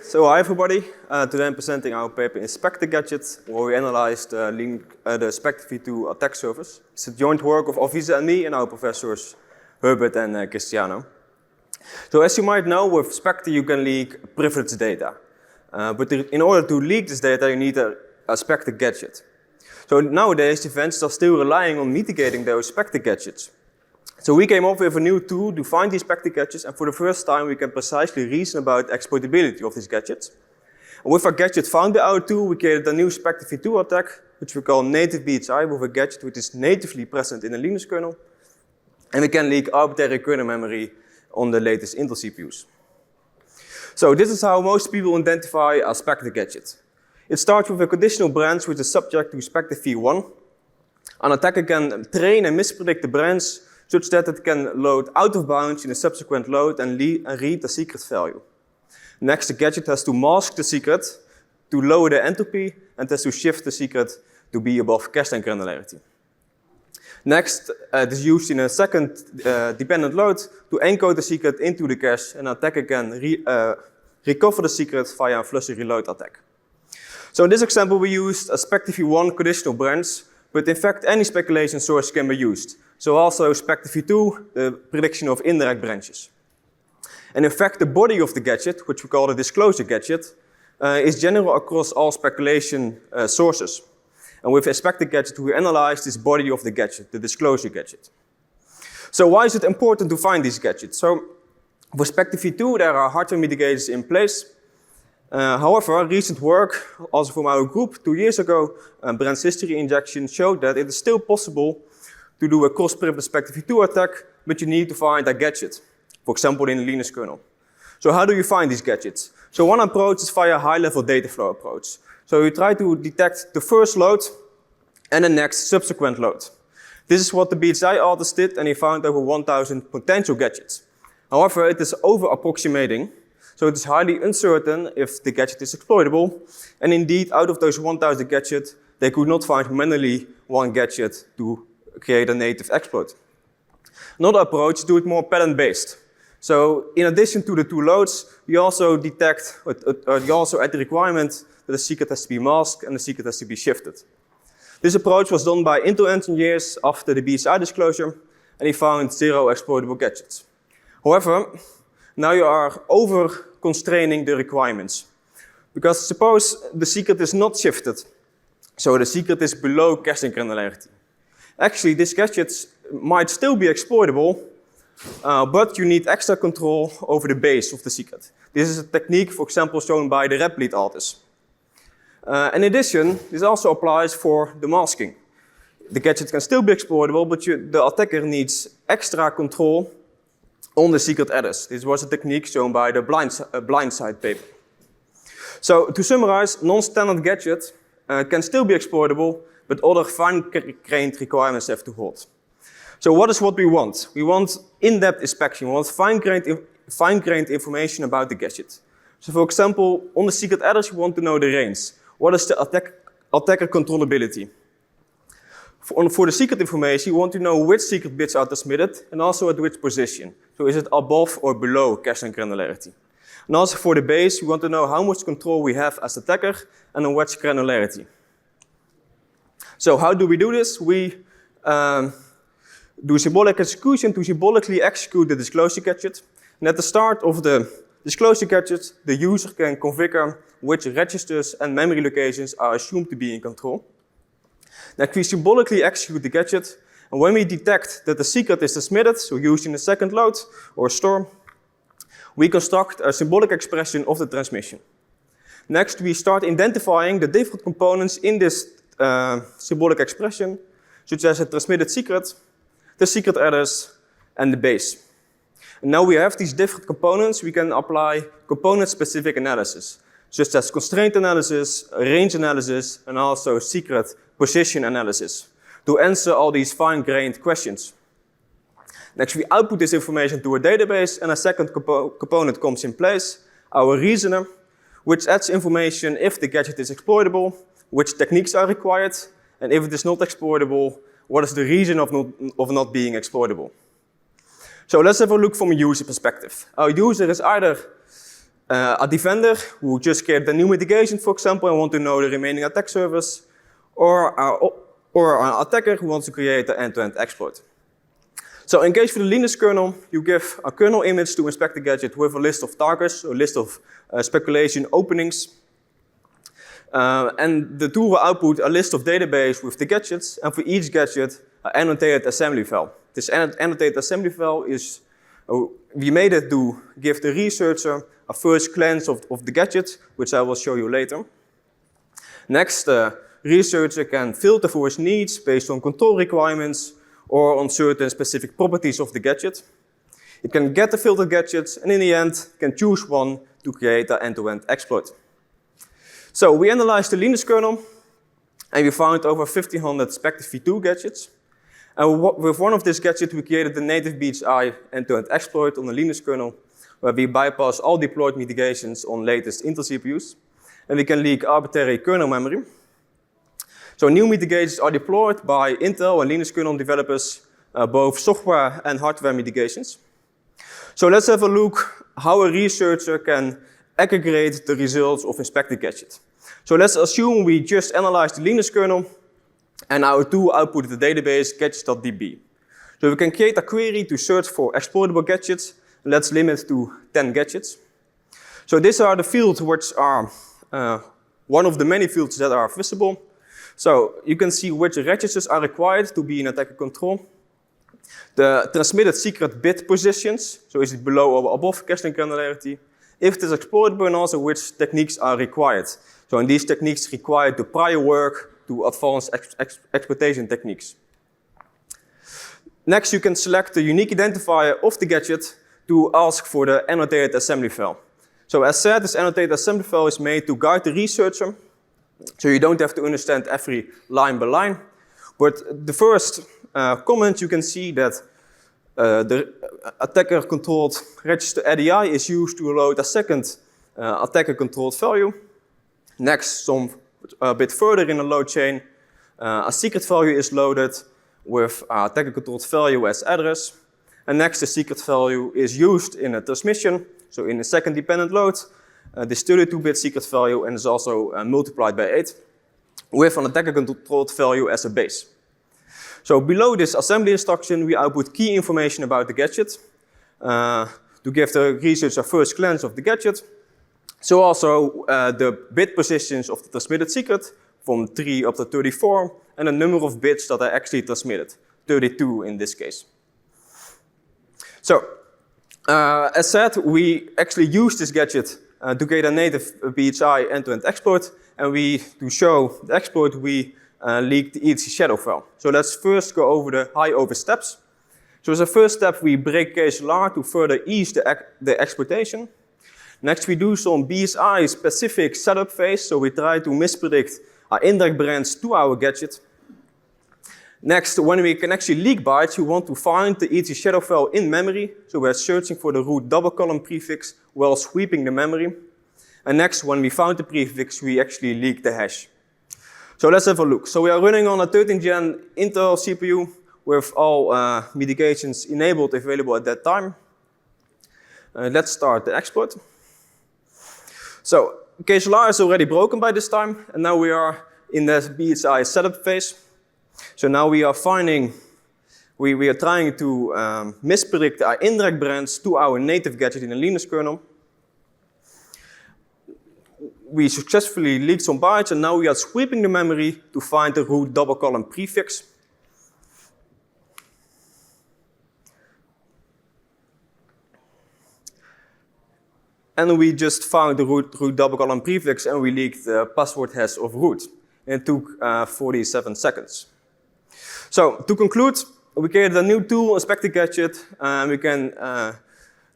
So hi everybody, today I'm presenting our paper InSpectre Gadget, where we analyzed the Spectre v2 attack surface. It's a joint work of Alvise and me and our professors Herbert and Cristiano. So as you might know, with Spectre you can leak privileged data. But in order to leak this data you need a Spectre gadget. So nowadays defenses are still relying on mitigating those Spectre gadgets. So we came up with a new tool to find these Spectre gadgets, and for the first time we can precisely reason about exploitability of these gadgets. And with our gadget found by our tool, we created a new Spectre v2 attack, which we call native BHI, with a gadget which is natively present in the Linux kernel. And we can leak arbitrary kernel memory on the latest Intel CPUs. So this is how most people identify a Spectre gadget. It starts with a conditional branch which is subject to Spectre v1. An attacker can train and mispredict the branch such that it can load out of bounds in a subsequent load and read the secret value. Next, the gadget has to mask the secret to lower the entropy and has to shift the secret to be above cache time granularity. Next, it is used in a second dependent load to encode the secret into the cache, and an attacker can recover the secret via a flush reload attack. So in this example we used a Spectre v1 conditional branch, but in fact any speculation source can be used. So also Spectre v2, the prediction of indirect branches. And in fact the body of the gadget, which we call the disclosure gadget, is general across all speculation sources. And with InSpectre Gadget we analyze this body of the gadget, the disclosure gadget. So why is it important to find these gadgets? So for Spectre v2 there are hardware mitigations in place. However, recent work, also from our group 2 years ago, branch history injection, showed that it is still possible to do a cross-privileged Spectre v2 attack, but you need to find a gadget, for example in the Linux kernel. So how do you find these gadgets? So one approach is via high-level data flow approach. So you try to detect the first load and the next subsequent load. This is what the BHI artist did, and he found over 1,000 potential gadgets. However, it is over-approximating. So it is highly uncertain if the gadget is exploitable, and indeed out of those 1,000 gadgets, they could not find manually one gadget to create a native exploit. Another approach is do it more pattern-based. So in addition to the two loads, you also detect, you also add the requirement that the secret has to be masked and the secret has to be shifted. This approach was done by Intel engineers after the BHI disclosure, and he found 0 exploitable gadgets. However, now you are over-constraining the requirements. Because suppose the secret is not shifted, so the secret is below cache time granularity. Actually, these gadgets might still be exploitable, but you need extra control over the base of the secret. This is a technique, for example, shown by the red bleed artist. In addition, this also applies for the masking. The gadget can still be exploitable, but the attacker needs extra control on the secret address. This was a technique shown by the blindside paper. So to summarize, non-standard gadget can still be exploitable, but other fine-grained requirements have to hold. So what is what we want? We want in-depth inspection. We want fine-grained information about the gadget. So for example, on the secret address, we want to know the range. What is the attacker controllability? For the secret information, you want to know which secret bits are transmitted and also at which position. So is it above or below cache time granularity? And also for the base, we want to know how much control we have as attacker and on which granularity. So how do we do this? We do symbolic execution to symbolically execute the disclosure gadget. And at the start of the disclosure gadget, the user can configure which registers and memory locations are assumed to be in control. Next, we symbolically execute the gadget, and when we detect that the secret is transmitted, so used in a second load or store, we construct a symbolic expression of the transmission. Next, we start identifying the different components in this symbolic expression, such as a transmitted secret, the secret address, and the base. And now we have these different components, we can apply component-specific analysis, such as constraint analysis, range analysis, and also secret position analysis to answer all these fine-grained questions. Next, we output this information to a database, and a second component comes in place, our reasoner, which adds information if the gadget is exploitable, which techniques are required, and if it is not exploitable, what is the reason of not being exploitable. So let's have a look from a user perspective. Our user is either a defender who just created a new mitigation, for example, and want to know the remaining attack surface, or an attacker who wants to create an end-to-end exploit. So in case for the Linux kernel, you give a kernel image to InSpectre Gadget with a list of targets, a list of speculation openings. And the tool will output a list of database with the gadgets, and for each gadget, an annotated assembly file. This annotated assembly file is, we made it to give the researcher a first glance of the gadget, which I will show you later. Next, the researcher can filter for his needs based on control requirements or on certain specific properties of the gadget. It can get the filtered gadgets, and in the end, can choose one to create an end-to-end exploit. So we analyzed the Linux kernel, and we found over 1,500 Spectre v2 gadgets. And with one of these gadgets, we created the native BHI end-to-end exploit on the Linux kernel, where we bypass all deployed mitigations on latest Intel CPUs, and we can leak arbitrary kernel memory. So new mitigations are deployed by Intel and Linux kernel developers, both software and hardware mitigations. So let's have a look how a researcher can aggregate the results of InSpectre Gadget. So let's assume we just analyzed the Linux kernel, and our tool outputted the database gadgets.db. So we can create a query to search for exploitable gadgets. Let's limit to 10 gadgets. So these are the fields which are one of the many fields that are visible. So you can see which registers are required to be in attacker control. The transmitted secret bit positions, so is it below or above caching granularity, if it is exploitable, and also which techniques are required. So in these techniques require the prior work to advanced exploitation techniques. Next, you can select the unique identifier of the gadget to ask for the annotated assembly file. So as said, this annotated assembly file is made to guide the researcher, so you don't have to understand every line by line. But the first comment, you can see that the attacker-controlled register ADI is used to load a second attacker-controlled value. Next, a bit further in the load chain, a secret value is loaded with attacker-controlled value as address. And next, the secret value is used in a transmission, so in the second dependent load. This 32-bit secret value and is also multiplied by 8 with an attacker-controlled value as a base. So below this assembly instruction, we output key information about the gadget to give the researcher a first glance of the gadget. So also the bit positions of the transmitted secret from 3 up to 34 and the number of bits that are actually transmitted, 32 in this case. So as said, we actually use this gadget to create a native BHI end-to-end exploit, and to show the exploit, we leak the etc shadow file. So let's first go over the high over steps. So as a first step, we break KSLR to further ease the exploitation. Next, we do some BSI specific setup phase, so we try to mispredict our indirect branch to our gadget. Next, when we can actually leak bytes, we want to find the etc shadow file in memory, so we're searching for the root double column prefix while sweeping the memory. And next, when we found the prefix, we actually leak the hash. So let's have a look. So we are running on a 13th gen Intel CPU with all mitigations enabled available at that time. Let's start the exploit. So KSLR is already broken by this time, and now we are in the BHI setup phase. So now we are trying to mispredict our indirect branch to our native gadget in the Linux kernel. We successfully leaked some bytes, and now we are sweeping the memory to find the root double column prefix. And we just found the root double column prefix, and we leaked the password hash of root. And it took 47 seconds. So to conclude, we created a new tool, InSpectre Gadget, and we can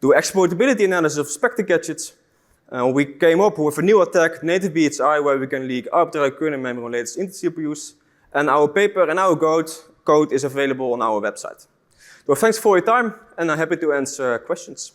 do exploitability analysis of Spectre gadgets. We came up with a new attack, native BHI, where we can leak arbitrary kernel memory on latest Intel CPUs. And our paper and our code is available on our website. So thanks for your time, and I'm happy to answer questions.